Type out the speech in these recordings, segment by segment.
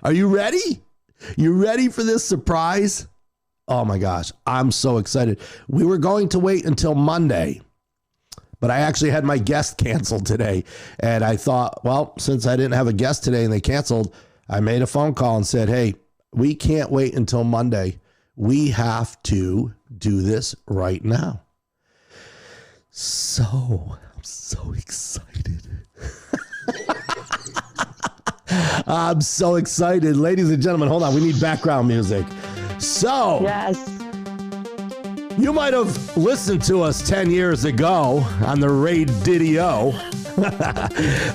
Are you ready? You ready for this surprise? Oh my gosh, I'm so excited. We were going to wait until Monday, but I actually had my guest canceled today. And I thought, well, since I didn't have a guest today and they canceled, I made a phone call and said, hey, we can't wait until Monday. We have to do this right now. So I'm so excited. I'm so excited. Ladies and gentlemen, hold on. We need background music. So, yes, you might have listened to us 10 years ago on the radio,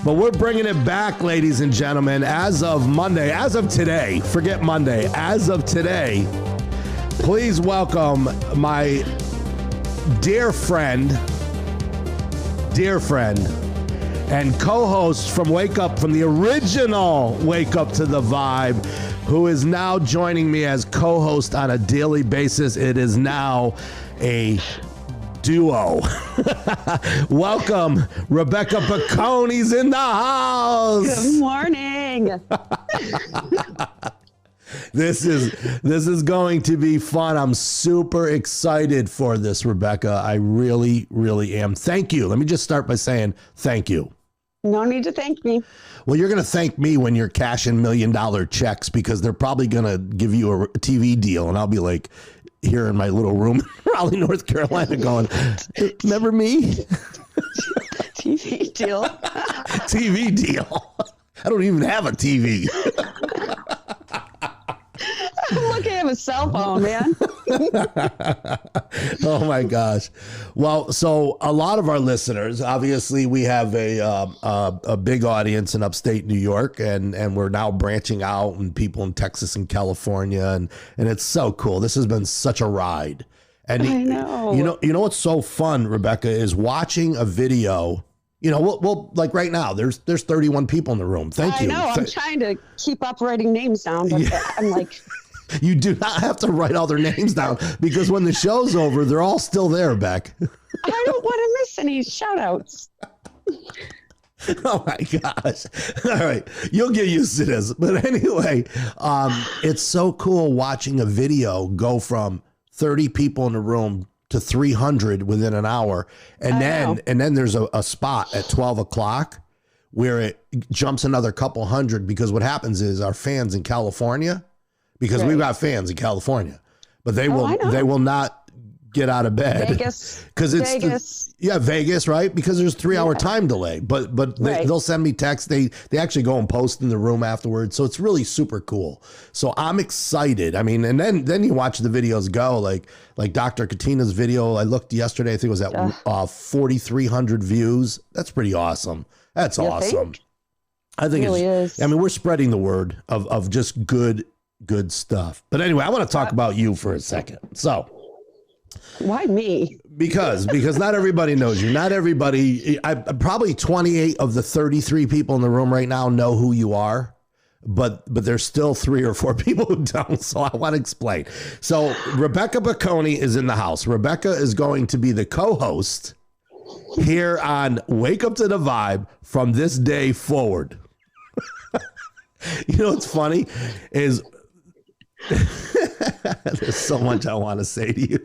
but we're bringing it back, ladies and gentlemen, as of Monday, as of today. Forget Monday. As of today, please welcome my dear friend, and co-host from Wake Up, from the original Wake Up to the Vibe, who is now joining me as co-host on a daily basis. It is now a duo. Welcome, Rebecca Picconi's in the house. good morning. This is going to be fun. I'm super excited for this, Rebecca. I really, really am. Thank you. Let me just start by saying thank you. No need to thank me. Well, you're going to thank me when you're cashing $1 million checks, because they're probably going to give you a TV deal. And I'll be like here in my little room in Raleigh, North Carolina going, remember me? TV deal. TV deal. I don't even have a TV. Look at him, a cell phone, man. Oh my gosh. Well, so a lot of our listeners, obviously we have a big audience in upstate New York, and we're now branching out, and people in Texas and California, and it's so cool. This has been such a ride. And I know. You know what's so fun, Rebecca, is watching a video. You know, we'll like right now, there's 31 people in the room. Thank you. I know. I'm trying to keep up writing names down, but I'm like, you do not have to write all their names down, because when the show's over, they're all still there, Beck. I don't want to miss any shout outs. Oh my gosh. All right. You'll get used to this. But anyway, it's so cool watching a video go from 30 people in the room to 300 within an hour. And then there's a spot at 12 o'clock where it jumps another couple hundred, because what happens is our fans in California, because we've got fans in California, but they will not get out of bed. Vegas. Because it's Vegas. Vegas, right? Because there's 3 hour time delay. But they'll send me texts. They actually go and post in the room afterwards. So it's really super cool. So I'm excited. I mean, and then you watch the videos go, like Dr. Katina's video. I looked yesterday, I think it was at 4,300 views. That's pretty awesome. That's awesome. I think it really is. I mean, we're spreading the word of just good stuff. But anyway, I want to talk about you for a second. So why me? Because not everybody knows you. Not everybody. Probably 28 of the 33 people in the room right now know who you are, but there's still 3 or 4 people who don't. So I want to explain. So Rebecca Picconi is in the house. Rebecca is going to be the co-host here on Wake Up to the Vibe from this day forward. You know what's funny is there's so much I want to say to you.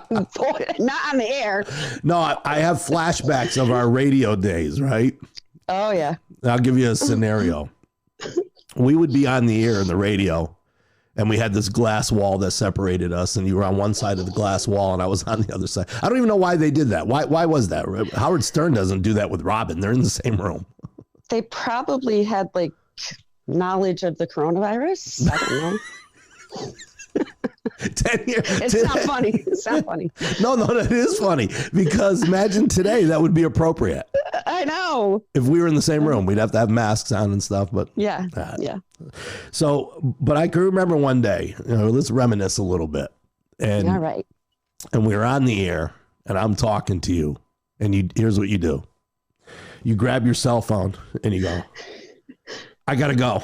Boy, not on the air. No, I have flashbacks of our radio days, right? Oh, yeah. I'll give you a scenario. We would be on the air in the radio, and we had this glass wall that separated us, and you were on one side of the glass wall, and I was on the other side. I don't even know why they did that. Why was that? Howard Stern doesn't do that with Robin. They're in the same room. They probably had, like, knowledge of the coronavirus. I don't know. 10 years. It's not funny. It's not funny. No, that is funny, because imagine today that would be appropriate. I know. If we were in the same room, we'd have to have masks on and stuff. But yeah. So, but I can remember one day. Let's reminisce a little bit. And all right. And we were on the air, and I'm talking to you, and here's what you do: you grab your cell phone and you go, "I gotta go."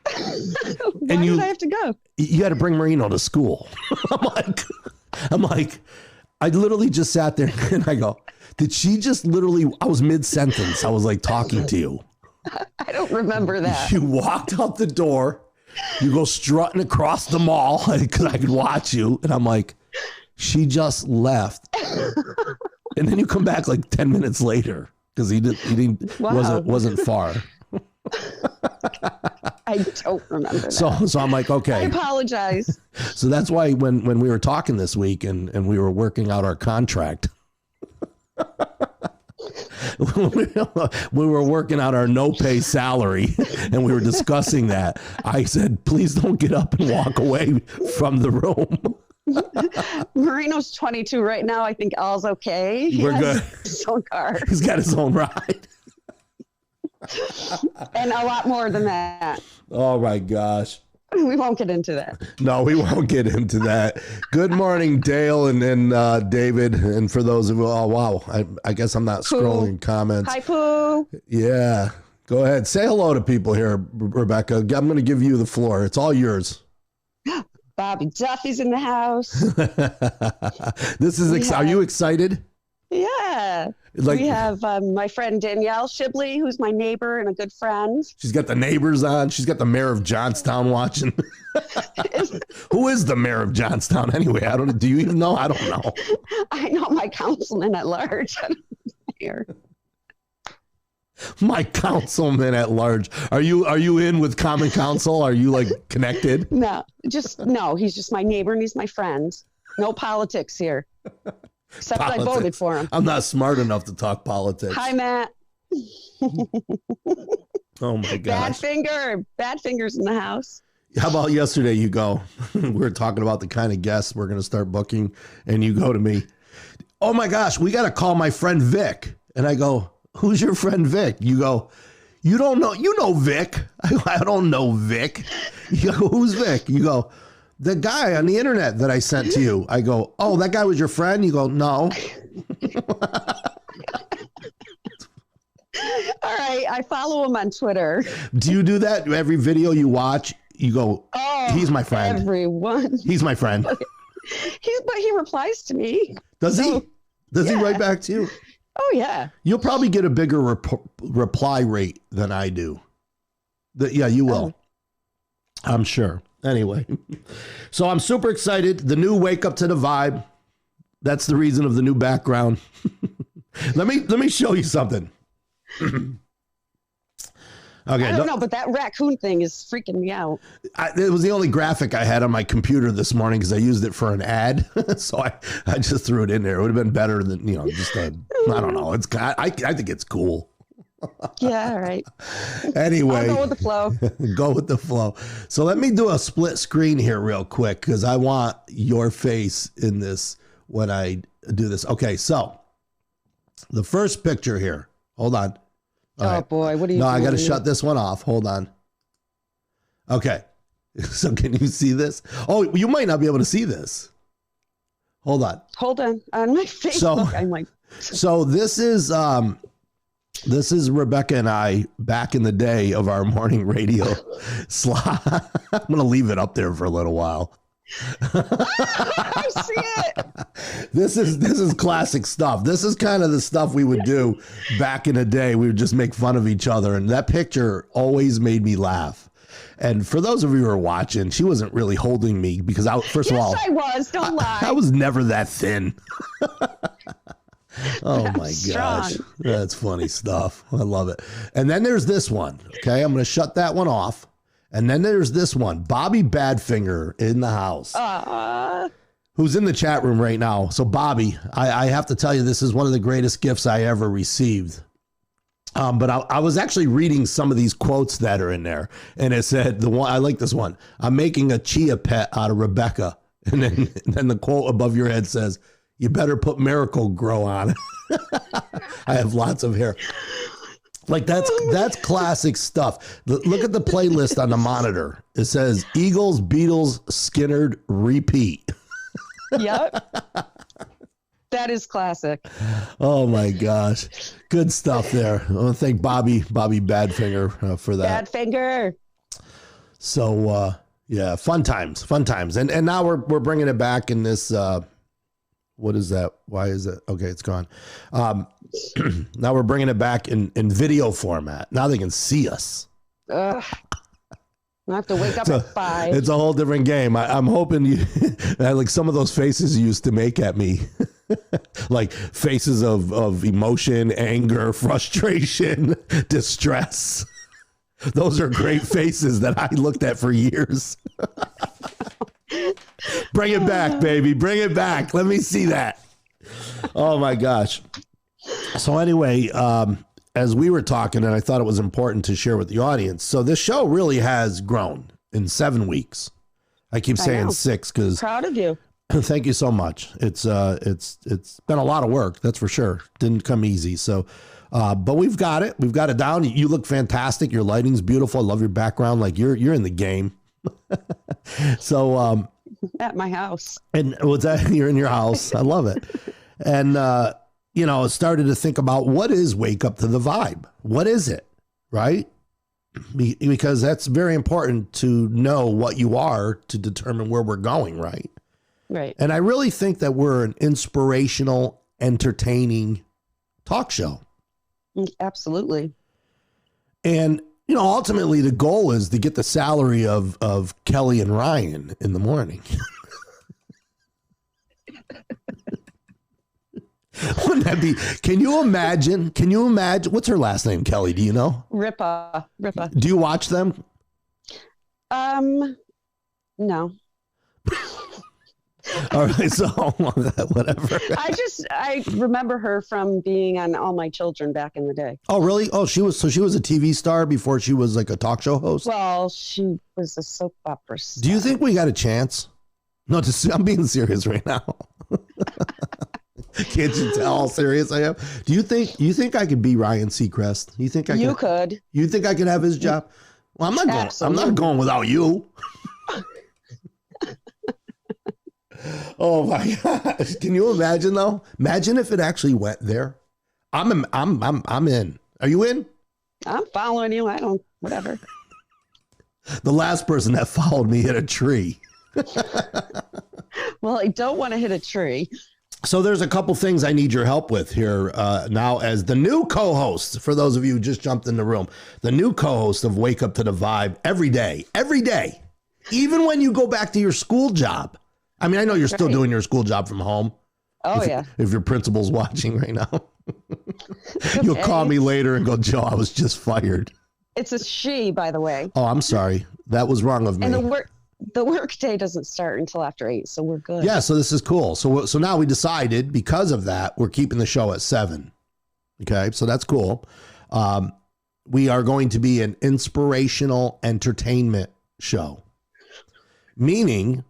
Why did I have to go? You had to bring Marino to school. I'm like, I literally just sat there and I go, did she just literally, I was mid-sentence. I was like talking to you. I don't remember that. You walked out the door You go strutting across the mall because I could watch you. And I'm like, she just left. And then you come back like 10 minutes later because he didn't Wow. wasn't far. I don't remember that. So I'm like, I okay. apologize. So that's why when we were talking this week and we were working out our contract, we were working out our no pay salary and we were discussing that. I said, please don't get up and walk away from the room. Marino's 22 right now. I think all's okay. We're good. His own car. He's got his own ride. And a lot more than that. Oh my gosh. We won't get into that. No, we won't get into that. Good morning, Dale and David. And for those of you, oh, wow. I guess I'm not scrolling comments. Hi, Pooh. Yeah. Go ahead. Say hello to people here, Rebecca. I'm going to give you the floor. It's all yours. Bobby Duffy's in the house. This is, are you excited? Yeah. Like, we have my friend Danielle Shibley, who's my neighbor and a good friend. She's got the neighbors on. She's got the mayor of Johnstown watching. Who is the mayor of Johnstown anyway? Do you even know? I don't know. I know my councilman at large. Here. My councilman at large. Are you in with common council? Are you like connected? No, he's just my neighbor and he's my friend. No politics here. Except politics. I voted for him. I'm not smart enough to talk politics. Hi, Matt. Oh my gosh. Bad fingers in the house. How about yesterday you go, we were talking about the kind of guests we're going to start booking and you go to me, oh my gosh, we got to call my friend Vic. And I go, who's your friend Vic? You go, you don't know, you know Vic. I don't know Vic. You go, who's Vic? You go, the guy on the internet that I sent to you. I go, oh, that guy was your friend? You go, no. All right. I follow him on Twitter. Do you do that? Every video you watch, you go, oh, he's my friend. Everyone. He's my friend. But he replies to me. Does he? Does he write back to you? Oh, yeah. You'll probably get a bigger reply rate than I do. Yeah, you will. Oh. I'm sure. Anyway, so I'm super excited. The new Wake Up to the Vibe. That's the reason of the new background. Let me show you something. Okay, I don't know, but that raccoon thing is freaking me out. It was the only graphic I had on my computer this morning because I used it for an ad. So I just threw it in there. It would have been better than, just I don't know. I think it's cool. Yeah, all right. Anyway. I'll go with the flow. Go with the flow. So let me do a split screen here real quick because I want your face in this when I do this. Okay, so the first picture here. Hold on. All right. Boy, what are you doing? No, I got to shut this one off. Hold on. Okay. So can you see this? Oh, you might not be able to see this. Hold on. Hold on. On my Facebook, I'm like. So this is Rebecca and I back in the day of our morning radio slot. I'm going to leave it up there for a little while. I see it. This is classic stuff. This is kind of the stuff we would do back in the day. We would just make fun of each other. And that picture always made me laugh. And for those of you who are watching, she wasn't really holding me because first of all, I was. Don't lie. I was never that thin. Oh my gosh. Strong. That's funny stuff. I love it. And then there's this one. Okay. I'm going to shut that one off. And then there's this one, Bobby Badfinger in the house, who's in the chat room right now. So Bobby, I have to tell you, this is one of the greatest gifts I ever received. But I was actually reading some of these quotes that are in there. And it said, I like this one. I'm making a chia pet out of Rebecca. And then the quote above your head says, you better put Miracle Grow on it. I have lots of hair. Like that's classic stuff. Look at the playlist on the monitor. It says Eagles, Beatles, Skinnerd, repeat. Yep. That is classic. Oh my gosh. Good stuff there. I want to thank Bobby Badfinger for that. Badfinger. So yeah, fun times. And now we're bringing it back in this what is that? Why is it? Okay, it's gone. Now we're bringing it back in video format. Now they can see us. I have to wake up at 5. It's a whole different game. I'm hoping you, like some of those faces you used to make at me, like faces of emotion, anger, frustration, distress. Those are great faces that I looked at for years. Bring it back, baby. Bring it back. Let me see that. Oh my gosh. So anyway, as we were talking, and I thought it was important to share with the audience. So this show really has grown in 7 weeks. I keep saying 6 because Proud of you. thank you so much. It's been a lot of work. That's for sure. Didn't come easy. So, but we've got it. We've got it down. You look fantastic. Your lighting's beautiful. I love your background. Like you're in the game. So, At my house. and what's that? You're in your house. I love it. And, started to think about what is Wake Up to the Vibe? What is it? Right? Because that's very important to know what you are to determine where we're going. Right. Right. And I really think that we're an inspirational, entertaining talk show. Absolutely. And, ultimately the goal is to get the salary of Kelly and Ryan in the morning. Wouldn't that be? Can you imagine? What's her last name, Kelly? Do you know? Ripa. Do you watch them? No. All right. So whatever. I remember her from being on All My Children back in the day. Oh, really? Oh, she was a TV star before she was like a talk show host? Well, she was a soap opera star. Do you think we got a chance? No, I'm being serious right now. Can't you tell how serious I am? Do you think I could be Ryan Seacrest? You think I could? You think I could have his job? Well, I'm not going. Absolutely. I'm not going without you. Oh my gosh! Can you imagine though? Imagine if it actually went there. I'm in. Are you in? I'm following you. I don't. Whatever. The last person that followed me hit a tree. Well, I don't want to hit a tree. So there's a couple things I need your help with here now as the new co-host. For those of you who just jumped in the room, the new co-host of Wake Up to the Vibe every day, even when you go back to your school job. I mean, I know you're still doing your school job from home. Oh, yeah. If your principal's watching right now, you'll call me later and go, Joe, I was just fired. It's a she, by the way. Oh, I'm sorry. That was wrong of me. And the work day doesn't start until after 8, so we're good. Yeah, so this is cool. So now we decided because of that, we're keeping the show at 7. Okay, so that's cool. We are going to be an inspirational entertainment show, meaning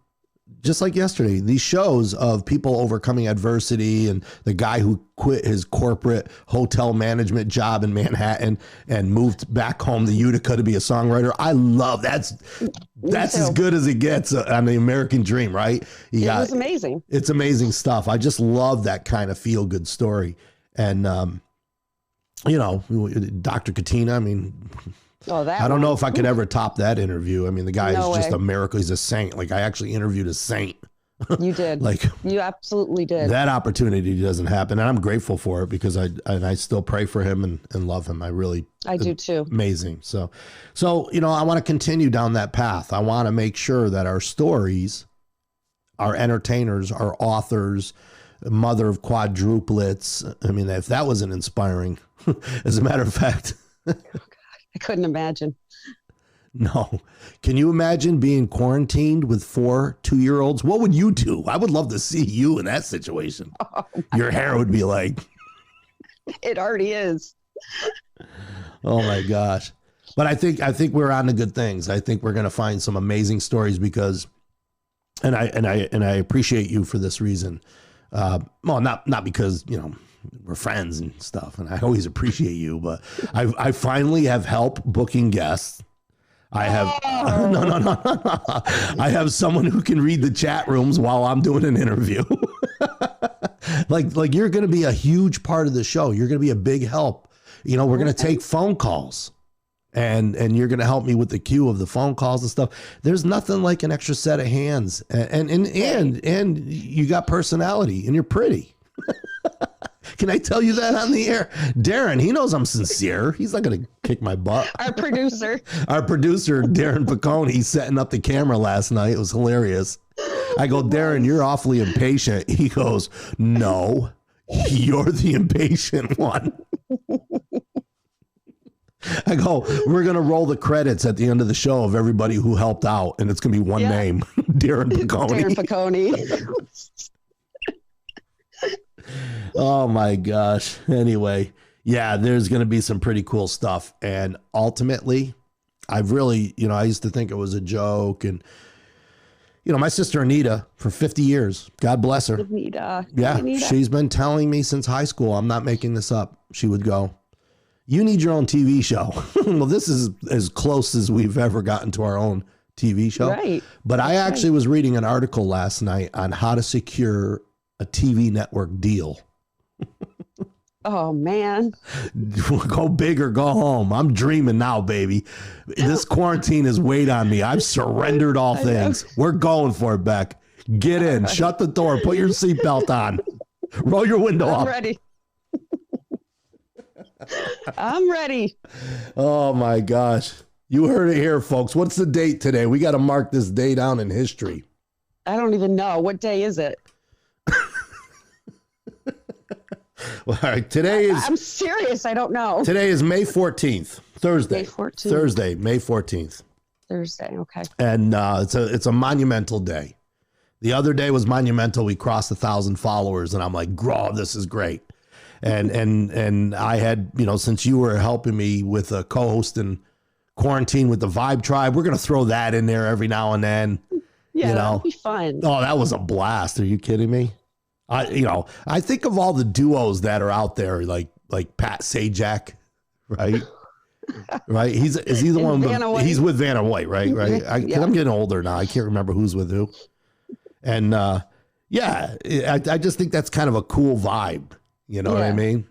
just like yesterday, these shows of people overcoming adversity and the guy who quit his corporate hotel management job in Manhattan and moved back home to Utica to be a songwriter. I love that's as good as it gets on the American dream, right? It was amazing. It's amazing stuff. I just love that kind of feel good story. And, Dr. Katina, I mean, I don't know if I could ever top that interview. I mean, the guy is just a miracle. He's a saint. Like I actually interviewed a saint. You did. You absolutely did. That opportunity doesn't happen. And I'm grateful for it because I still pray for him and love him. I do too. Amazing. So, I want to continue down that path. I want to make sure that our stories, our entertainers, our authors, mother of quadruplets. I mean, if that wasn't inspiring, as a matter of fact, I couldn't imagine. No. Can you imagine being quarantined with 4 2-year-olds? What would you do? I would love to see you in that situation. Oh, your hair would be like. It already is. Oh my gosh. But I think we're on to good things. I think we're going to find some amazing stories because, and I appreciate you for this reason. Well, not because, we're friends and stuff, and I always appreciate you, but I finally have help booking guests. I have no. I have someone who can read the chat rooms while I'm doing an interview. like you're going to be a huge part of the show. You're going to be a big help. We're going to take phone calls, and you're going to help me with the queue of the phone calls and stuff. There's nothing like an extra set of hands, and you got personality, and you're pretty. Can I tell you that on the air? Darren, he knows I'm sincere. He's not going to kick my butt. Our producer, Darren Piccone, setting up the camera last night. It was hilarious. I go, Darren, you're awfully impatient. He goes, no, you're the impatient one. I go, we're going to roll the credits at the end of the show of everybody who helped out. And it's going to be one name, Darren Piccone. Darren Piccone. Oh my gosh. Anyway, yeah, there's going to be some pretty cool stuff. And ultimately, I've really, I used to think it was a joke. And, my sister Anita for 50 years, God bless her. Anita. She's been telling me since high school, I'm not making this up. She would go, you need your own TV show. Well, this is as close as we've ever gotten to our own TV show. Right. But I actually was reading an article last night on how to secure a TV network deal. Oh, man. Go big or go home. I'm dreaming now, baby. This quarantine has weighed on me. I've surrendered all things. We're going for it, Beck. Get in. Right. Shut the door. Put your seatbelt on. Roll your window up. I'm ready. I'm ready. Oh, my gosh. You heard it here, folks. What's the date today? We got to mark this day down in history. I don't even know. What day is it? Well, all right, I'm serious. I don't know. Today is May 14th, Thursday. May 14th. Thursday, May 14th. Thursday, okay. And it's a monumental day. The other day was monumental. We crossed 1,000 followers, and I'm like, "Grow, this is great." And I had, since you were helping me with a co-host in quarantine with the Vibe Tribe, we're gonna throw that in there every now and then. Yeah, that'll be fun. Oh, that was a blast. Are you kidding me? I think of all the duos that are out there, like Pat Sajak, right? Right? Is he the one? He's with Vanna White, right? Right. I'm getting older now. I can't remember who's with who. And I just think that's kind of a cool vibe. You know what I mean?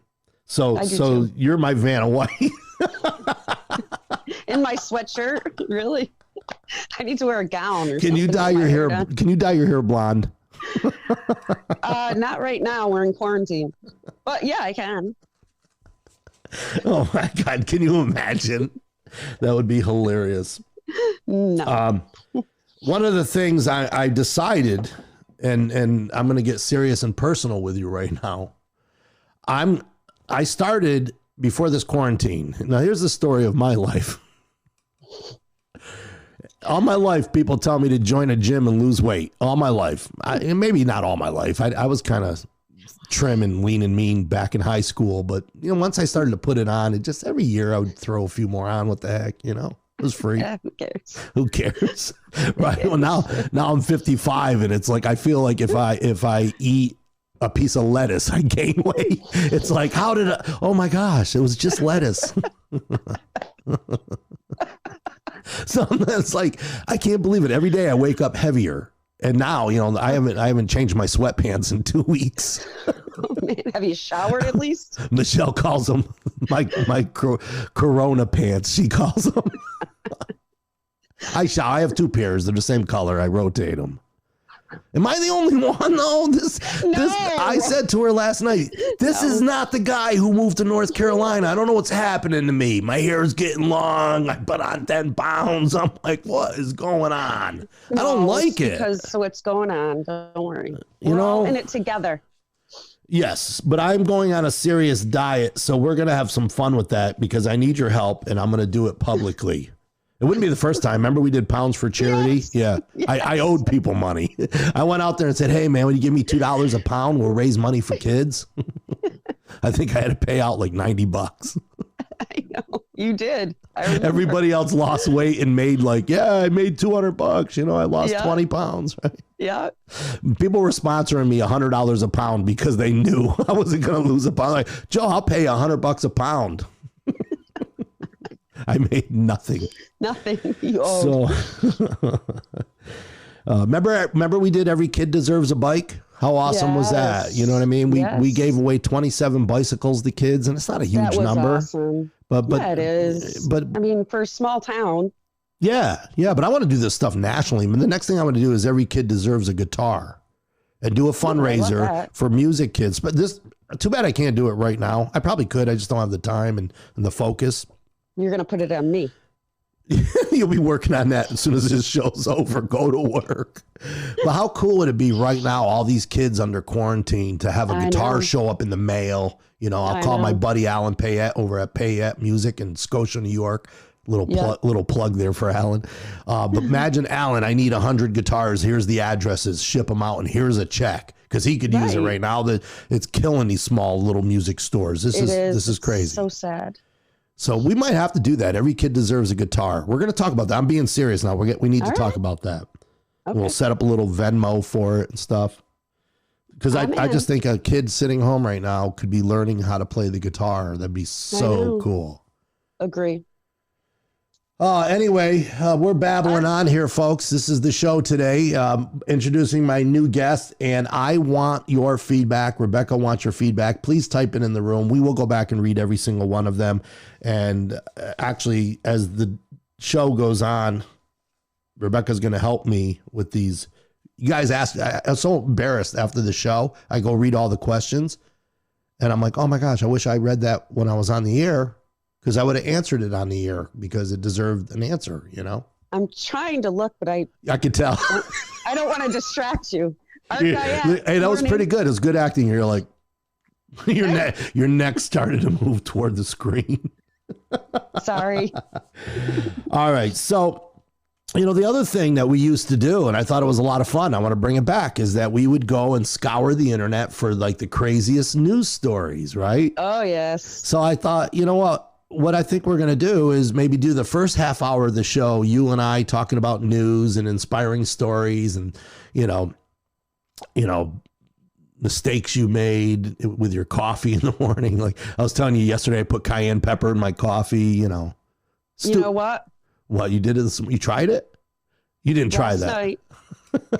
So you're my Vanna White. In my sweatshirt, really? I need to wear a gown. Or Can you dye your hair? Can you dye your hair blonde? Not right now. We're in quarantine, but yeah, I can. Oh my God. Can you imagine? That would be hilarious. No. One of the things I decided, and I'm going to get serious and personal with you right now. I started before this quarantine. Now here's the story of my life. All my life, people tell me to join a gym and lose weight. All my life. And maybe not all my life. I was kind of trim and lean and mean back in high school. But, once I started to put it on, it just every year I would throw a few more on. What the heck, It was free. Yeah, who cares? Who cares? Right. Well, now I'm 55 and it's like, I feel like if I eat a piece of lettuce, I gain weight. It's like, oh my gosh, it was just lettuce. So it's like, I can't believe it. Every day I wake up heavier. And now, I haven't changed my sweatpants in 2 weeks. Oh, man. Have you showered at least? Michelle calls them my Corona pants. She calls them. I have 2 pairs. They're the same color. I rotate them. Am I the only one? No, I said to her last night, this is not the guy who moved to North Carolina. I don't know what's happening to me. My hair is getting long. I put on 10 pounds. I'm like, what is going on? I don't like it. Because what's going on? Don't worry. We're all in it together. Yes, but I'm going on a serious diet. So we're going to have some fun with that because I need your help and I'm going to do it publicly. It wouldn't be the first time. Remember we did Pounds for Charity? Yes. Yeah. Yes. I owed people money. I went out there and said, hey, man, would you give me $2 a pound? We'll raise money for kids. I think I had to pay out like $90. I know. You did. Everybody else lost weight and made I made $200. I lost 20 pounds. Right? Yeah. People were sponsoring me $100 a pound because they knew I wasn't going to lose a pound. Like, Joe, I'll pay $100 a pound. I made nothing. Nothing. You owed. So, remember we did Every Kid Deserves a Bike? How awesome was that? You know what I mean? We gave away 27 bicycles to kids, and it's not a huge number. Awesome. But it is. But I mean, for a small town. Yeah. But I want to do this stuff nationally. I mean, the next thing I want to do is Every Kid Deserves a Guitar. and do a I love fundraiser that. for music kids. But too bad I can't do it right now. I probably could. I just don't have the time and the focus. You're going to put it on me. You'll be working on that as soon as this show's over. Go to work. But how cool would it be right now, all these kids under quarantine, to have a guitar show up in the mail? You know, I'll call my buddy Alan Payette over at Payette Music in Scotia, New York. Little plug there for Alan. But imagine, Alan, I need 100 guitars. Here's the addresses. Ship them out, and here's a check, because he could use it right now. That it's killing these small little music stores. This is crazy. So sad. So we might have to do that. Every kid deserves a guitar. We're going to talk about that. I'm being serious now. We need to talk about that. Okay. We'll set up a little Venmo for it and stuff. Because I just think a kid sitting home right now could be learning how to play the guitar. That'd be so cool. Agree. Anyway, we're babbling on here, folks. This is the show today, introducing my new guest, and I want your feedback. Rebecca wants your feedback. Please type it in the room. We will go back and read every single one of them. And actually, as the show goes on, Rebecca's going to help me with these. You guys asked, I was so embarrassed after the show. I go read all the questions, and I'm like, oh my gosh, I wish I read that when I was on the air. Because I would have answered it on the air because it deserved an answer, you know? I'm trying to look, but I could tell. I don't want to distract you. Hey, that was pretty good. It was good acting. You're like, your neck started to move toward the screen. Sorry. All right. So, you know, the other thing that we used to do, and I thought it was a lot of fun, I want to bring it back, is that we would go and scour the internet for like the craziest news stories, right? Oh, yes. So I thought, you know what I think we're going to do is maybe do the first half hour of the show, you and I talking about news and inspiring stories and, you know, mistakes you made with your coffee in the morning. Like I was telling you yesterday, I put cayenne pepper in my coffee, you know. You know what? What, you did it? You tried it? You didn't try that.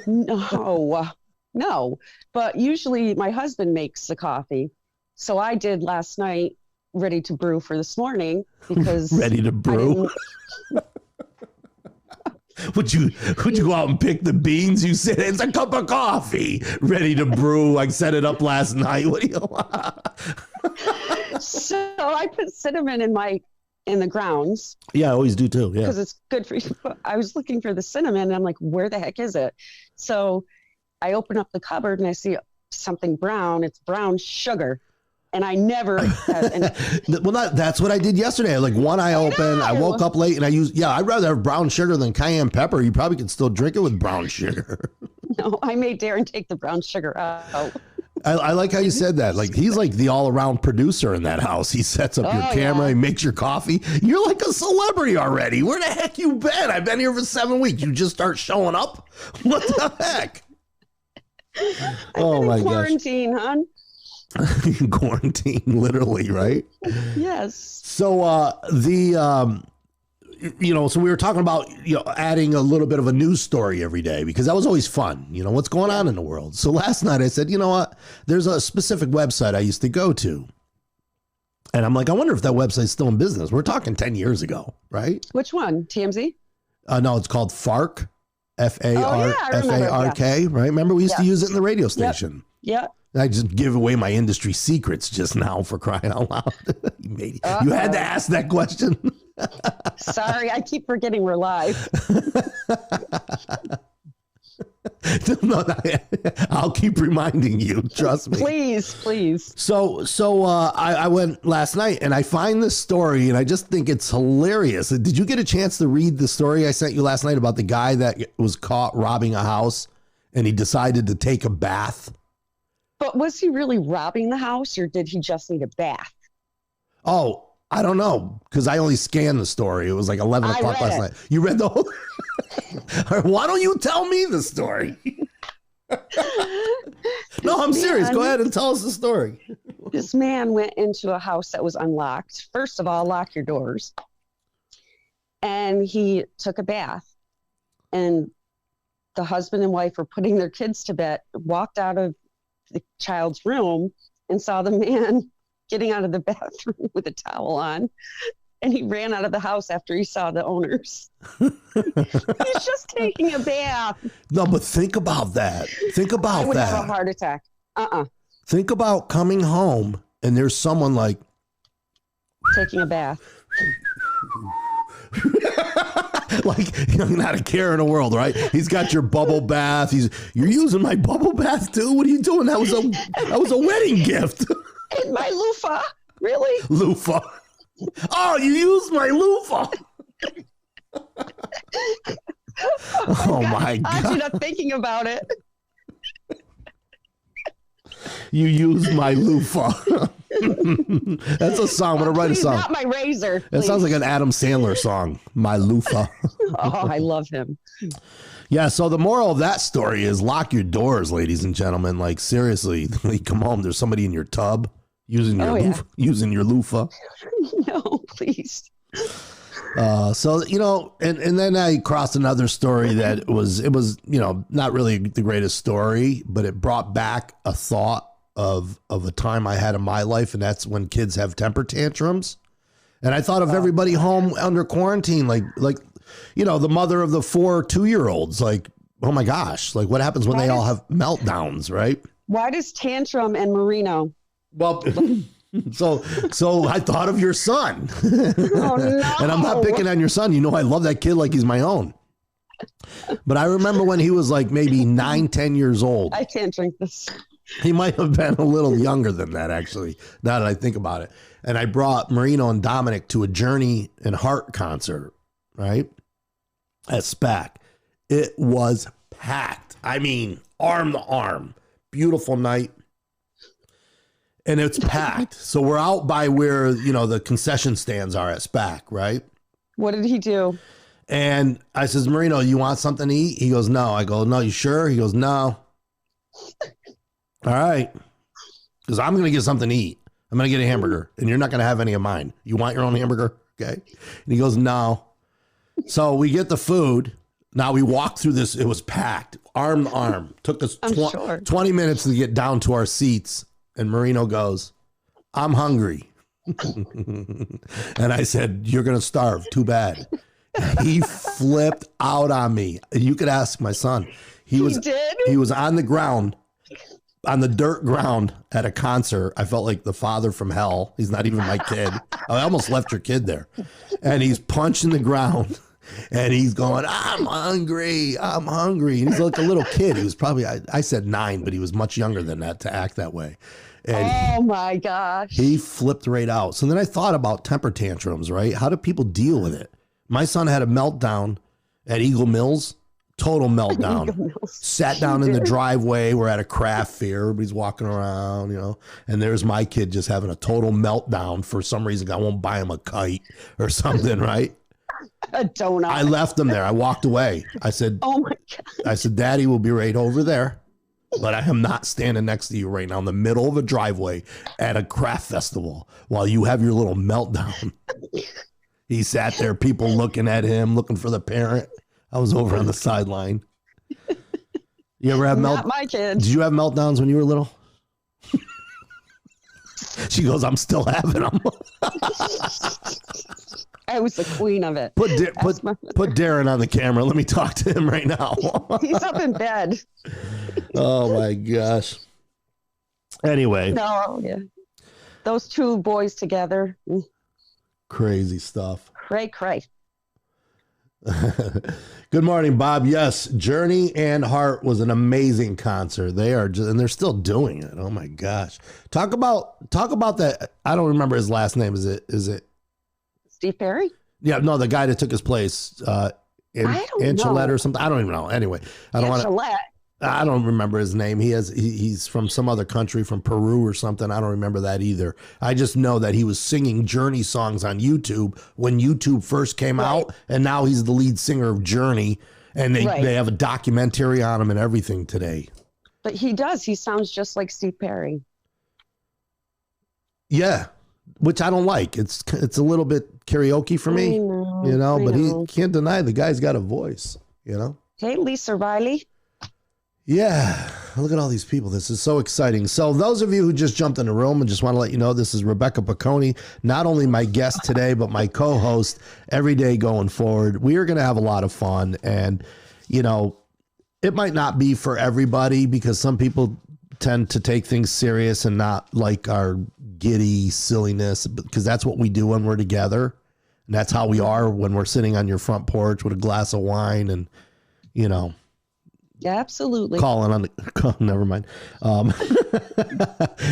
No. But usually my husband makes the coffee. So I did last night, ready to brew for this morning, because ready to brew. Would you go out and pick the beans? You said it's a cup of coffee ready to brew. I set it up last night. What do you want? So I put cinnamon in the grounds. Yeah, I always do too. Yeah, because it's good for you. I was looking for the cinnamon and I'm like, where the heck is it? So I open up the cupboard and I see something brown. It's brown sugar. And I never that's what I did yesterday. Like one eye open, I woke up late and I'd rather have brown sugar than cayenne pepper. You probably could still drink it with brown sugar. No, I made Darren take the brown sugar out. I like how you said that. Like he's like the all around producer in that house. He sets up your camera, he makes your coffee. You're like a celebrity already. Where the heck you been? I've been here for 7 weeks. You just start showing up? What the heck? Oh my gosh. Quarantine, hon. Quarantine, literally, right? Yes. So so we were talking about, adding a little bit of a news story every day, because that was always fun. What's going on in the world. So last night I said, you know what? There's a specific website I used to go to. And I'm like, I wonder if that website's still in business. We're talking 10 years ago, right? Which one? TMZ? No, it's called FARC. FARK, right? Remember, we used to use it in the radio station. Yep. I just give away my industry secrets just now, for crying out loud. You had to ask that question. Sorry, I keep forgetting we're live. No, I'll keep reminding you. Trust me. Please. So I went last night and I find this story and I just think it's hilarious. Did you get a chance to read the story I sent you last night about the guy that was caught robbing a house and he decided to take a bath? But was he really robbing the house, or did he just need a bath? Oh, I don't know, because I only scanned the story. It was like 11 o'clock last night. You read the whole... Why don't you tell me the story? No, I'm serious. Go ahead and tell us the story. This man went into a house that was unlocked. First of all, lock your doors. And he took a bath. And the husband and wife were putting their kids to bed, walked out of the child's room and saw the man getting out of the bathroom with a towel on. and he ran out of the house after he saw the owners. He's just taking a bath. No, but think about that. Think about I would that. have a heart attack. Think about coming home and there's someone like taking a bath. Like, not a care in the world, right? He's got your bubble bath. You're using my bubble bath too? What are you doing? That was a wedding gift. And my loofah. Really? Loofah. Oh, you used my loofah. Oh my God. I'm not thinking about it. You used my loofah. That's a song. I'm going to write a song. Not my razor. That sounds like an Adam Sandler song. My loofah. Oh, I love him. Yeah. So the moral of that story is lock your doors, ladies and gentlemen. Like, seriously, you come home, there's somebody in your tub using your loofah. No, please. So, and then I crossed another story that was not really the greatest story, but it brought back a thought of a time I had in my life. And that's when kids have temper tantrums. And I thought of everybody home under quarantine, like, the mother of the 4 2-year-olds, like, oh my gosh, like what happens when they all have meltdowns, right? Why does tantrum and merino? Well, so I thought of your son. Oh, no. And I'm not picking on your son. I love that kid like he's my own. But I remember when he was like maybe 9, 10 years old. I can't drink this. He might have been a little younger than that, actually, now that I think about it. And I brought Marino and Dominic to a Journey and Heart concert, right? At SPAC. It was packed. I mean, arm to arm. Beautiful night. And it's packed. So we're out by where, the concession stands are at SPAC, right? What did he do? And I says, Marino, you want something to eat? He goes, no. I go, no, you sure? He goes, no. All right. Because I'm going to get something to eat. I'm going to get a hamburger and you're not going to have any of mine. You want your own hamburger? Okay. And he goes, no. So we get the food. Now we walk through this. It was packed, arm to arm. Took us 20 minutes to get down to our seats. And Marino goes, I'm hungry. And I said, you're going to starve. Too bad. He flipped out on me. You could ask my son. He was on the ground, on the dirt ground at a concert. I felt like the father from hell. He's not even my kid. I almost left your kid there. And he's punching the ground. And he's going, I'm hungry. I'm hungry. And he's like a little kid. He was probably, I said 9, but he was much younger than that to act that way. And oh my gosh. He flipped right out. So then I thought about temper tantrums, right? How do people deal with it? My son had a meltdown at Eagle Mills. Total meltdown. Sat down in the driveway. We're at a craft fair. Everybody's walking around, and there's my kid just having a total meltdown for some reason. I won't buy him a kite or something, right? A donut. I left him there. I walked away. I said, oh my God. I said, Daddy will be right over there. But I am not standing next to you right now in the middle of a driveway at a craft festival while you have your little meltdown. He sat there, people looking at him, looking for the parent. I was over on the sideline. You ever have Not my kid. Did you have meltdowns when you were little? She goes, I'm still having them. I was the queen of it. Put Darren on the camera. Let me talk to him right now. He's up in bed. Oh my gosh. Anyway. No, yeah. Those two boys together. Crazy stuff. Cray. Good morning, Bob. Yes, Journey and Heart was an amazing concert. They are just, and they're still doing it. Oh my gosh. Talk about that. I don't remember his last name. Is it Steve Perry? Yeah, no, the guy that took his place. Angelette or something. I don't even know. Anyway, I don't remember his name. He's from some other country, from Peru or something. I don't remember that either. I just know that he was singing Journey songs on YouTube when YouTube first came out, and now he's the lead singer of Journey, and they have a documentary on him and everything today. But he does. He sounds just like Steve Perry. Yeah, which I don't like. It's a little bit karaoke for me, but he can't deny the guy's got a voice, Hey, Lisa Riley. Yeah. Look at all these people. This is so exciting. So those of you who just jumped in the room, and just want to let you know, this is Rebecca Piccone, not only my guest today, but my co-host every day going forward. We are going to have a lot of fun. And, you know, it might not be for everybody because some people tend to take things serious and not like our giddy silliness, because that's what we do when we're together. And that's how we are when we're sitting on your front porch with a glass of wine and, you know, Yeah, absolutely. calling on the, never mind.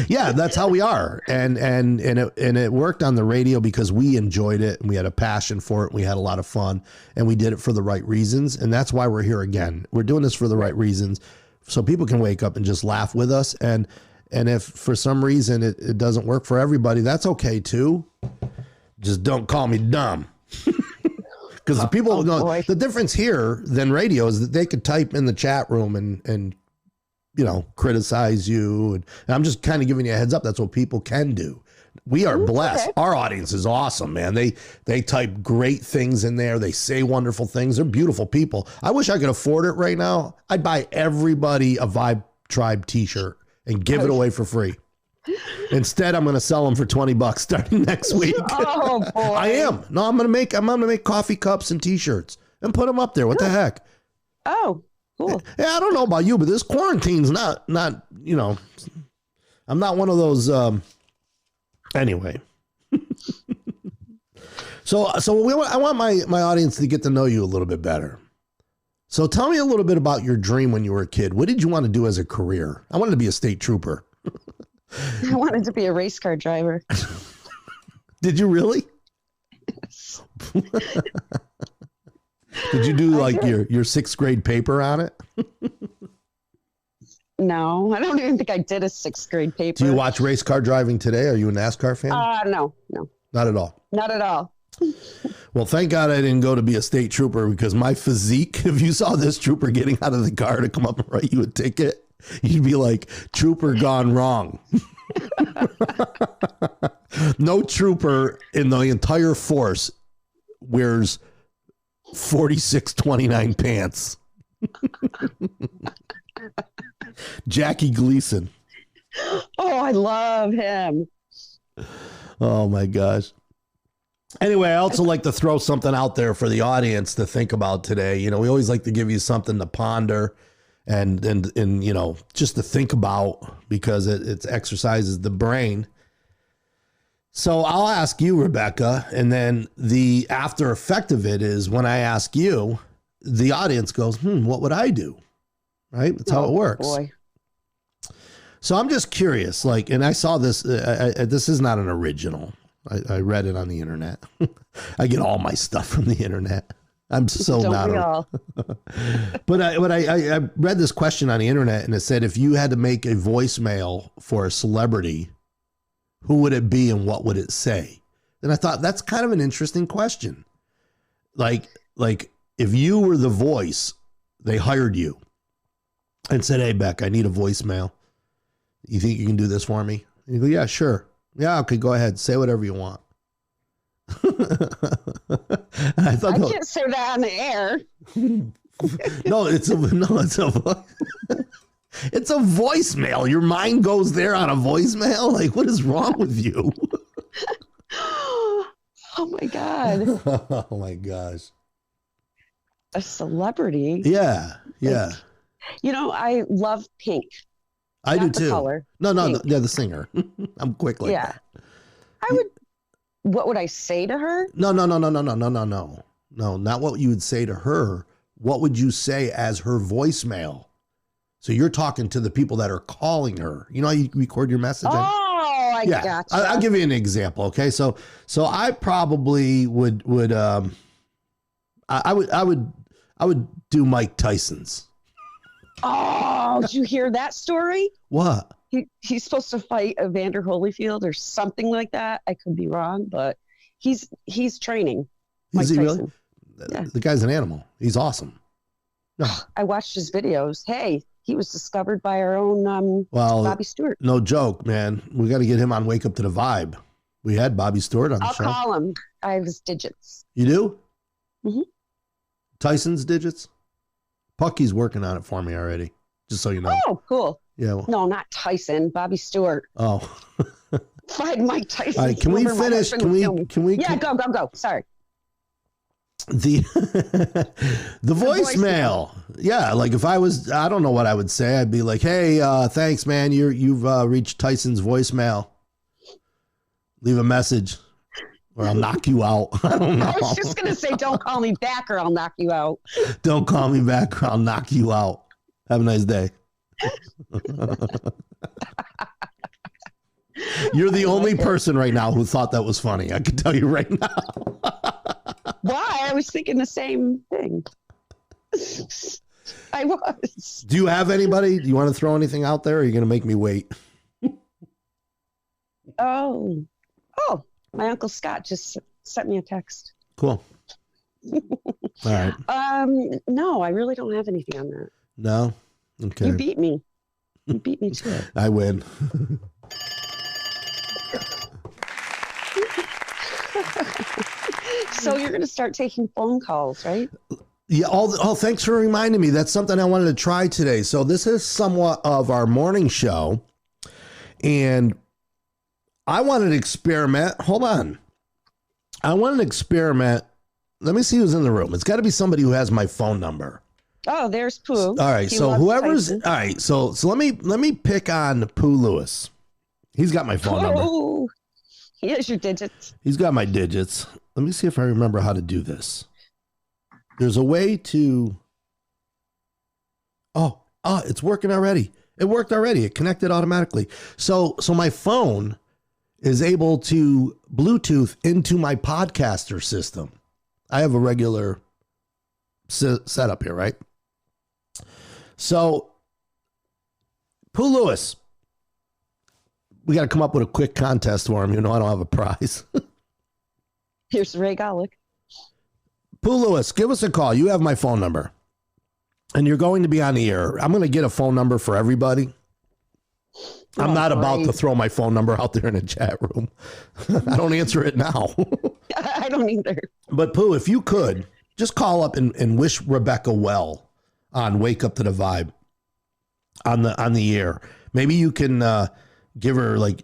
Yeah, that's how we are. And it worked on the radio because we enjoyed it and we had a passion for it. We had a lot of fun and we did it for the right reasons. And that's why we're here again. We're doing this for the right reasons so people can wake up and just laugh with us. And if for some reason it doesn't work for everybody, that's okay too. Just don't call me dumb. Because the people know the difference here than radio is that they could type in the chat room and you know, criticize you. And I'm just kind of giving you a heads up. That's what people can do. We are blessed. Okay. Our audience is awesome, man. They type great things in there. They say wonderful things. They're beautiful people. I wish I could afford it right now. I'd buy everybody a Vibe Tribe t-shirt and give it away for free. Instead, I'm going to sell them for $20 starting next week. Oh, boy. I am. No, I'm going to make coffee cups and t-shirts and put them up there. What the heck? Oh, cool. Yeah, I don't know about you, but this quarantine's not, you know, I'm not one of those, anyway. So I want my audience to get to know you a little bit better. So tell me a little bit about your dream when you were a kid. What did you want to do as a career? I wanted to be a state trooper. I wanted to be a race car driver. Did you really? Yes. Did you do like your sixth grade paper on it? No, I don't even think I did a sixth grade paper. Do you watch race car driving today? Are you a NASCAR fan? No. Not at all. Not at all. Well, thank God I didn't go to be a state trooper because my physique, if you saw this trooper getting out of the car to come up and write you a ticket, you'd be like, trooper gone wrong. No trooper in the entire force wears 4629 pants. Jackie Gleason. Oh, I love him. Oh my gosh. Anyway, I also like to throw something out there for the audience to think about today. You know, we always like to give you something to ponder and you know, just to think about because it exercises the brain. So I'll ask you, Rebecca, and then the after effect of it is when I ask you, the audience goes, what would I do? Right? That's how it works. Boy. So I'm just curious, like, and I saw this, this is not an original. I read it on the internet. I get all my stuff from the internet. I'm so not. But I read this question on the internet and it said, if you had to make a voicemail for a celebrity, who would it be and what would it say? And I thought that's kind of an interesting question. Like if you were the voice, they hired you and said, hey, Beck, I need a voicemail. You think you can do this for me? And you go, yeah, sure. Yeah, okay, go ahead. Say whatever you want. I can't say that on the air. It's a voicemail. Your mind goes there on a voicemail. Like, what is wrong with you? Oh my God. Oh my gosh. A celebrity. Yeah. Yeah. Like, you know, I love Pink. I do too. Color. No, yeah, the singer. I'm quick like that. What would I say to her? No, not what you would say to her. What would you say as her voicemail? So you're talking to the people that are calling her. You know how you record your message? I gotcha. I'll give you an example. Okay. So I probably would I would do Mike Tyson's. Oh, did you hear that story? What? He's supposed to fight Evander Holyfield or something like that. I could be wrong, but he's training. Is he really? Yeah. The guy's an animal. He's awesome. No. I watched his videos. Hey, he was discovered by our own Bobby Stewart. No joke, man. We got to get him on Wake Up to the Vibe. We had Bobby Stewart on the show. I'll call him. I have his digits. You do? Mm-hmm. Tyson's digits? Pucky's working on it for me already. just so you know. Oh, cool. Yeah. Well, No, not Tyson. Bobby Stewart. oh. If I had Mike Tyson. All right, can we finish? Can we? Yeah, go. Sorry. The voicemail. Yeah, like if I don't know what I would say. I'd be like, "Hey, thanks, man. You've reached Tyson's voicemail. Leave a message, or I'll knock you out." I don't know. I was just gonna say, don't call me back, or I'll knock you out. Don't call me back, or I'll knock you out. Have a nice day. You're the only person right now who thought that was funny. I can tell you right now. Why? I was thinking the same thing. I was. Do you have anybody? Do you want to throw anything out there, or are you going to make me wait? Oh, my Uncle Scott just sent me a text. Cool. All right. No, I really don't have anything on that. No? Okay. You beat me. You beat me to it. I win. So you're going to start taking phone calls, right? Yeah. Thanks for reminding me. That's something I wanted to try today. So this is somewhat of our morning show, and I wanted to experiment. Hold on. I wanted to experiment. Let me see who's in the room. It's got to be somebody who has my phone number. Oh, there's Pooh. All right. He So loves whoever's Tyson. all right. So let me pick on Pooh Lewis. He's got my phone number. Oh, he has your digits. He's got my digits. Let me see if I remember how to do this. There's a way to. Oh, it's working already. It worked already. It connected automatically. So my phone is able to Bluetooth into my podcaster system. I have a regular setup here, right? So, Pooh Lewis, we got to come up with a quick contest for him. You know, I don't have a prize. Here's Ray Golick. Pooh Lewis, give us a call. You have my phone number, and you're going to be on the air. I'm going to get a phone number for everybody. I'm not about to throw my phone number out there in a chat room. I don't answer it now. I don't either. But Pooh, if you could, just call up and wish Rebecca well on Wake Up to the Vibe on the air. Maybe you can give her like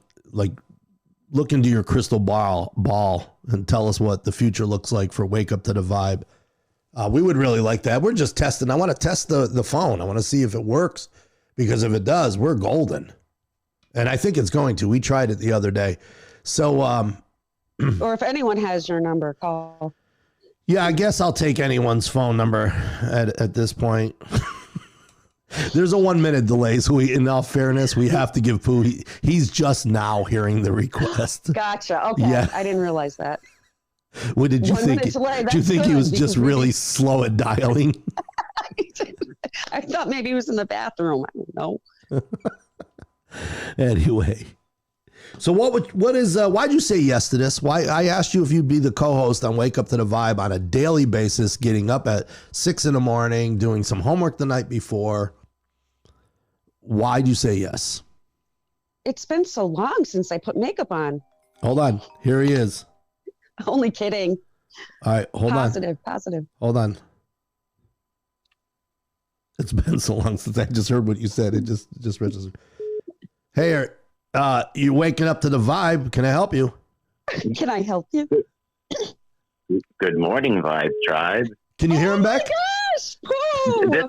look into your crystal ball and tell us what the future looks like for Wake Up to the Vibe. We would really like that. We're just testing. I want to test the phone. I want to see if it works, because if it does, we're golden. And I think it's going to. We tried it the other day. So, or if anyone has your number, call. Yeah, I guess I'll take anyone's phone number at this point. There's a 1 minute delay. So in all fairness, we have to give Pooh. He's just now hearing the request. Gotcha. Okay. Yeah. I didn't realize that. What did you think? Did you think he was just really slow at dialing? I thought maybe he was in the bathroom. I don't know. Anyway, so why'd you say yes to this? Why I asked you if you'd be the co-host on Wake Up to the Vibe on a daily basis, getting up at 6 a.m, doing some homework the night before. Why'd you say yes? It's been so long since I put makeup on. Hold on. Here he is. Only kidding. All right. Hold on. Positive. Hold on. It's been so long since I just heard what you said. It just registered. Hey, you waking up to the vibe. Can I help you? Can I help you? Good morning, Vibe Tribe. Can you hear him back? Oh my gosh!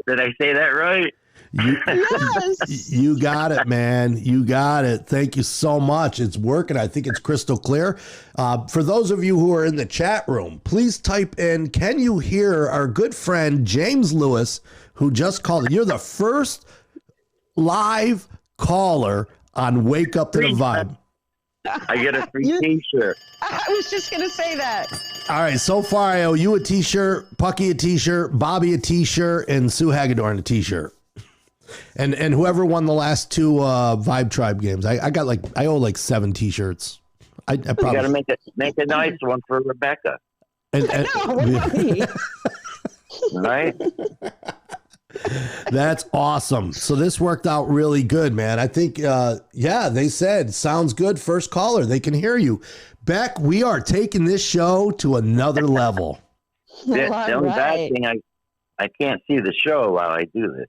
Did I say that right? Yes. You got it, man. You got it. Thank you so much. It's working. I think it's crystal clear. For those of you who are in the chat room, please type in, can you hear our good friend James Lewis, who just called? You're the first live caller on Wake Up to the Vibe. I get a free t-shirt. I was just going to say that. All right. So far, I owe you a t-shirt, Pucky a t-shirt, Bobby a t-shirt, and Sue Hagedorn a t-shirt. And whoever won the last two Vibe Tribe games, I owe like 7 t-shirts. I probably got to make a nice one for Rebecca. And, No, what about me? Right? That's awesome. So this worked out really good, man. I think, they said, sounds good. First caller, they can hear you. Beck, we are taking this show to another level. The only bad thing, I can't see the show while I do this.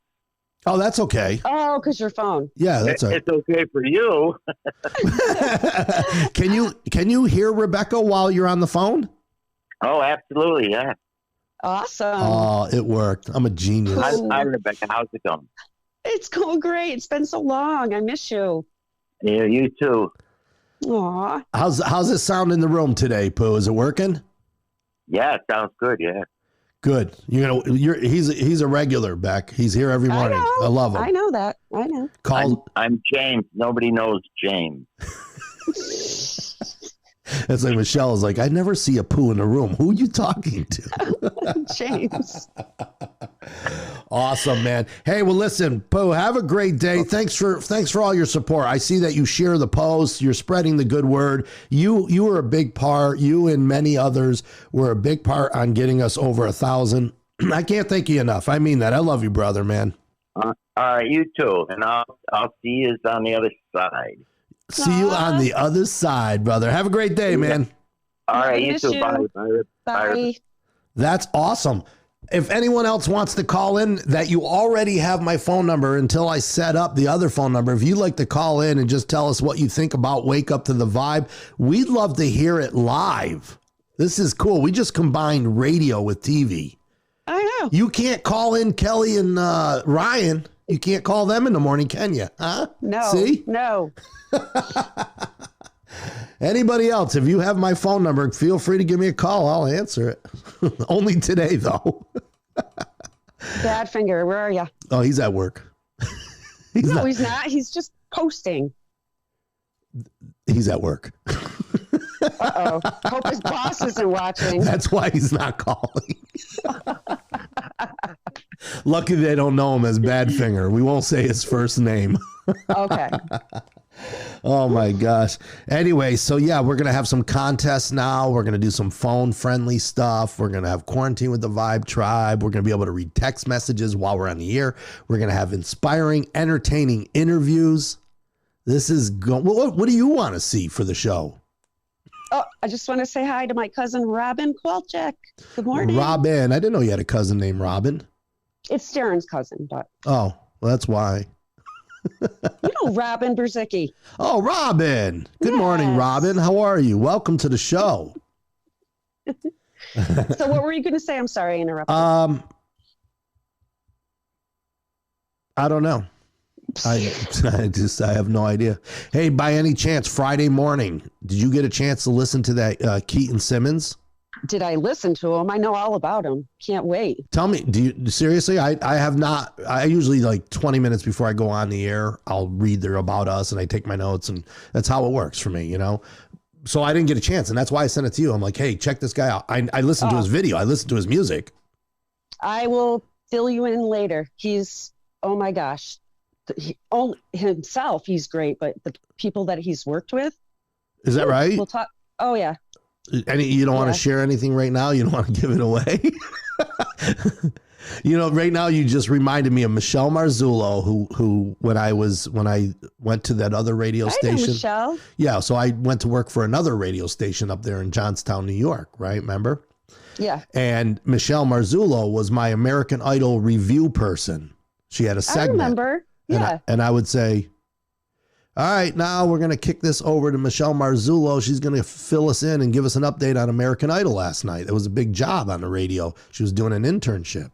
Oh, that's okay. Oh, because your phone. Yeah, that's all right. It's okay for you. Can you hear Rebecca while you're on the phone? Oh, absolutely, yeah. Awesome. Oh, it worked. I'm a genius. Hi, Rebecca. How's it going? It's going great. It's been so long. I miss you. Yeah, you too. Aw. How's it sound in the room today, Pooh? Is it working? Yeah, it sounds good, yeah. Good. He's a regular, Beck. He's here every morning. I love him. I know that. I know. I'm James. Nobody knows James. It's like Michelle is like, I never see a Pooh in the room. Who are you talking to? James. Awesome, man. Hey, well, listen, Pooh, have a great day. Thanks for all your support. I see that you share the posts. You're spreading the good word. You were a big part. You and many others were a big part on getting us over 1,000. I can't thank you enough. I mean that. I love you, brother, man. All right, you too. And I'll see you on the other side. See you on the other side, brother. Have a great day, man. All right, you miss too. you. Bye. Bye. That's awesome. If anyone else wants to call in, that you already have my phone number until I set up the other phone number. If you'd like to call in and just tell us what you think about Wake Up to the Vibe, we'd love to hear it live. This is cool. We just combined radio with TV. I know. You can't call in Kelly and Ryan. You can't call them in the morning, can you? Huh? No. See? No. Anybody else, if you have my phone number, feel free to give me a call. I'll answer it. Only today, though. Badfinger, where are you? Oh, he's at work. He's not. He's just posting. He's at work. Uh-oh. Hope his boss isn't watching. That's why he's not calling. Lucky they don't know him as Badfinger. We won't say his first name. Okay. Oh my gosh. Anyway, so yeah, we're going to have some contests now. We're going to do some phone friendly stuff. We're going to have Quarantine with the Vibe Tribe. We're going to be able to read text messages while we're on the air. We're going to have inspiring, entertaining interviews. This is what do you want to see for the show? Oh, I just want to say hi to my cousin, Robin Kwalchek. Good morning. Robin. I didn't know you had a cousin named Robin. It's Darren's cousin, but. Oh, well, that's why. You know Robin Berzicki. Oh, Robin. Good morning, Robin. How are you? Welcome to the show. So what were you going to say? I'm sorry I interrupted. I don't know. I have no idea. Hey, by any chance, Friday morning, did you get a chance to listen to that Keaton Simmons? Did I listen to him? I know all about him. Can't wait. Tell me, do you seriously? I have not. I usually like 20 minutes before I go on the air, I'll read their about us and I take my notes, and that's how it works for me, you know? So I didn't get a chance, and that's why I sent it to you. I'm like, hey, check this guy out. I listened to his video. I listened to his music. I will fill you in later. He's, oh my gosh. Himself, he's great, but the people that he's worked with. Is that right? We'll talk. Oh, yeah. You don't want to share anything right now? You don't want to give it away? You know, right now you just reminded me of Michelle Marzullo, who when I went to that other radio station. I know Michelle. Yeah, so I went to work for another radio station up there in Johnstown, New York, right? Remember? Yeah. And Michelle Marzullo was my American Idol review person. She had a segment. I remember. Yeah. And I would say, all right, now we're going to kick this over to Michelle Marzullo. She's going to fill us in and give us an update on American Idol last night. It was a big job on the radio. She was doing an internship.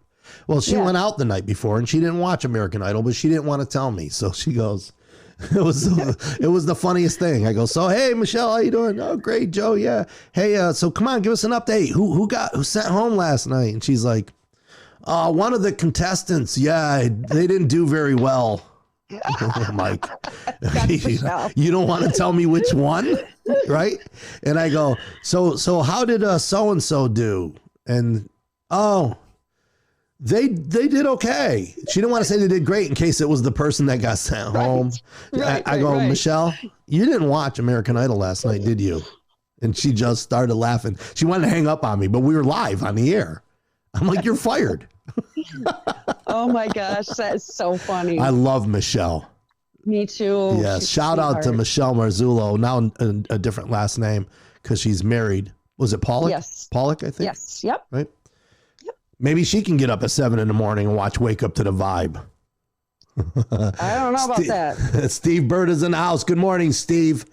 Well, she went out the night before and she didn't watch American Idol, but she didn't want to tell me. So she goes, it was the funniest thing. I go, so, hey, Michelle, how you doing? Oh, great, Joe. Yeah. Hey, so come on, give us an update. Who sent home last night? And she's like, one of the contestants. Yeah, they didn't do very well. I'm like, you don't want to tell me which one, right? And I go, so how did so-and-so do? And, they did okay. She didn't want to say they did great in case it was the person that got sent home. I go, Michelle, you didn't watch American Idol last night, did you? And she just started laughing. She wanted to hang up on me, but we were live on the air. I'm like, you're fired. Oh my gosh, that is so funny. I love Michelle. Me too. Yes, shout out to Michelle Marzullo, now a different last name because she's married. Was it Pollock? Yes. Pollock, I think. Yes. Yep. Right. Maybe she can get up at 7 a.m. and watch Wake Up to the Vibe. I don't know about that. Steve Bird is in the house. Good morning, Steve.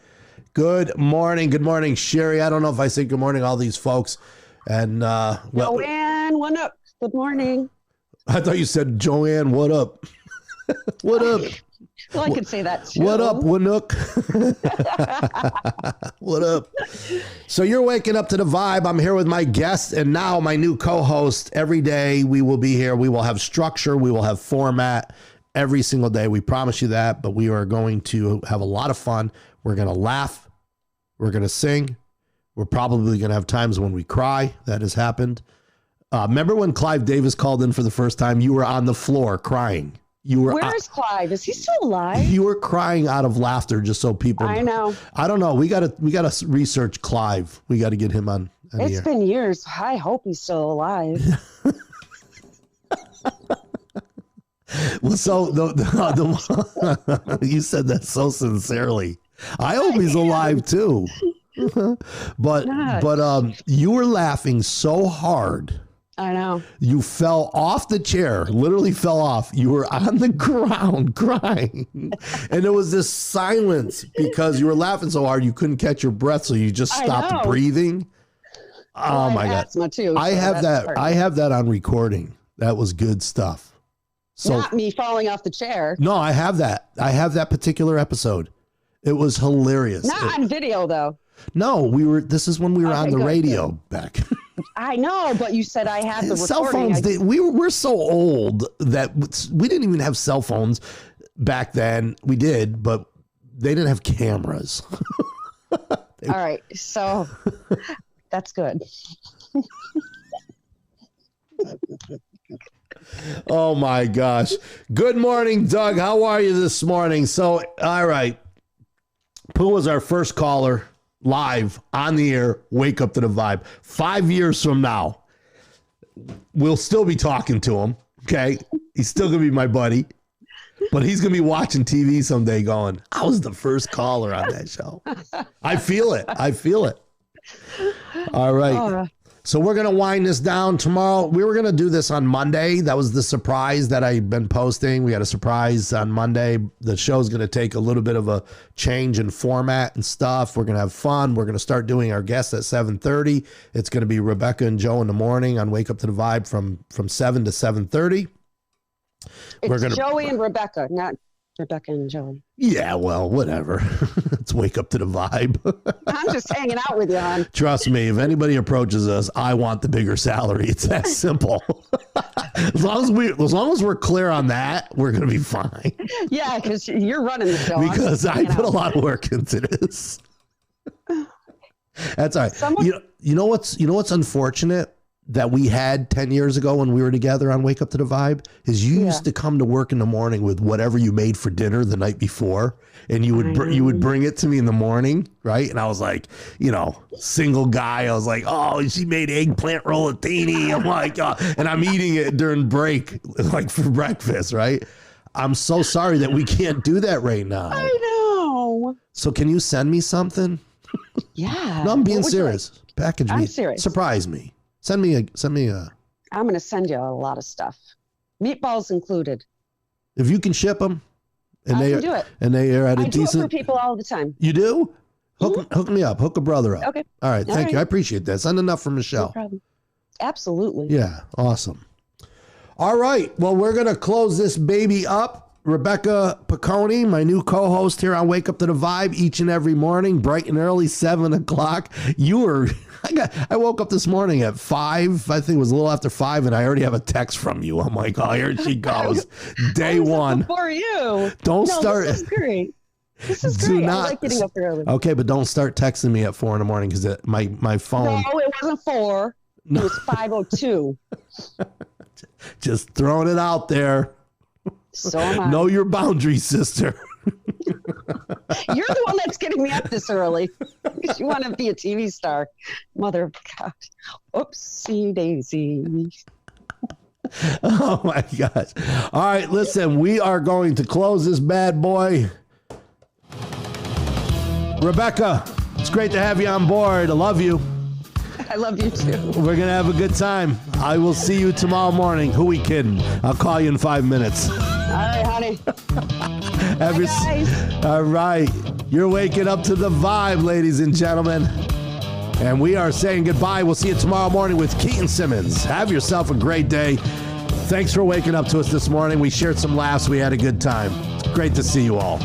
Good morning. Good morning, Sherry. I don't know if I say good morning to all these folks. And Joanne, what up? Good morning. I thought you said Joanne, what up? What up? Well, I could say that too. What up, Winook? What up? So you're waking up to the vibe. I'm here with my guest and now my new co-host. Every day we will be here. We will have structure. We will have format every single day. We promise you that. But we are going to have a lot of fun. We're going to laugh. We're going to sing. We're probably going to have times when we cry. That has happened. Remember when Clive Davis called in for the first time? You were on the floor crying. You were. Where is Clive? Is he still alive? You were crying out of laughter just so people. I know. I don't know. We gotta research Clive. We got to get him on. It's been years. I hope he's still alive. Well, so you said that so sincerely. I hope he's alive too. But you were laughing so hard. I know. You fell off the chair, literally fell off. You were on the ground crying. And there was this silence because you were laughing so hard you couldn't catch your breath, so you just stopped breathing. Oh my God. Asthma too, I have that. I have that on recording. That was good stuff. So, not me falling off the chair. No, I have that. I have that particular episode. It was hilarious. Not on video though. No, this is when we were on the radio back. I know, but you said I had the cell recording. phones. We're so old that we didn't even have cell phones back then. We did, but they didn't have cameras. All right, so that's good. Oh my gosh. Good morning, Doug. How are you this morning? So, all right. Pooh was our first caller. Live on the air, wake up to the vibe. 5 years from now, we'll still be talking to him. Okay. He's still going to be my buddy, but he's going to be watching TV someday going, I was the first caller on that show. I feel it. I feel it. All right. So we're going to wind this down tomorrow. We were going to do this on Monday. That was the surprise that I've been posting. We had a surprise on Monday. The show's going to take a little bit of a change in format and stuff. We're going to have fun. We're going to start doing our guests at 7:30. It's going to be Rebecca and Joe in the morning on Wake Up to the Vibe from 7 to 7:30. It's Joey and Rebecca, not Rebecca and Joey. Yeah, well, whatever. Let's wake up to the vibe. I'm just hanging out with you, hon. Trust me, if anybody approaches us, I want the bigger salary. It's that simple. as long as we're clear on that, we're gonna be fine. Yeah, because you're running the show. Because I put a lot of work into this. That's all right. You know what's unfortunate that we had 10 years ago when we were together on Wake Up to the Vibe is you used to come to work in the morning with whatever you made for dinner the night before. And you would bring it to me in the morning. Right. And I was like, single guy. I was like, oh, she made eggplant rollatini. I'm like, oh, and I'm eating it during break, like for breakfast. Right. I'm so sorry that we can't do that right now. I know. So can you send me something? Yeah. No, I'm being serious. Package me. I'm serious. Surprise me. Send me a. I'm going to send you a lot of stuff. Meatballs included. If you can ship them. And I can do it. And they are at a decent. I do it for people all the time. You do? Hook me up. Hook a brother up. Okay. All right. Thank you. I appreciate that. Send enough for Michelle. No problem. Absolutely. Yeah. Awesome. All right. Well, we're going to close this baby up. Rebecca Piccone, my new co-host here on Wake Up to the Vibe each and every morning, bright and early, 7 o'clock. I woke up this morning at 5. I think it was a little after 5, and I already have a text from you. I'm like, oh, here she goes. Day one. For you. Don't start. This is great. This is great. I like getting up early. Okay, but don't start texting me at 4 in the morning because my phone. No, it wasn't 4. It was 5:02. Just throwing it out there. So am I. Know your boundaries, sister. You're the one that's getting me up this early because you want to be a TV star. Mother of God. Oopsie daisy. Oh my gosh. All right, listen, we are going to close this bad boy. Rebecca, it's great to have you on board. I love you. I love you too. We're going to have a good time. I will see you tomorrow morning. Who we kidding? I'll call you in 5 minutes. All right. Johnny. Have your- guys. All right. You're waking up to the vibe, ladies and gentlemen. And we are saying goodbye. We'll see you tomorrow morning with Keaton Simmons. Have yourself a great day. Thanks for waking up to us this morning. We shared some laughs. We had a good time. Great to see you all.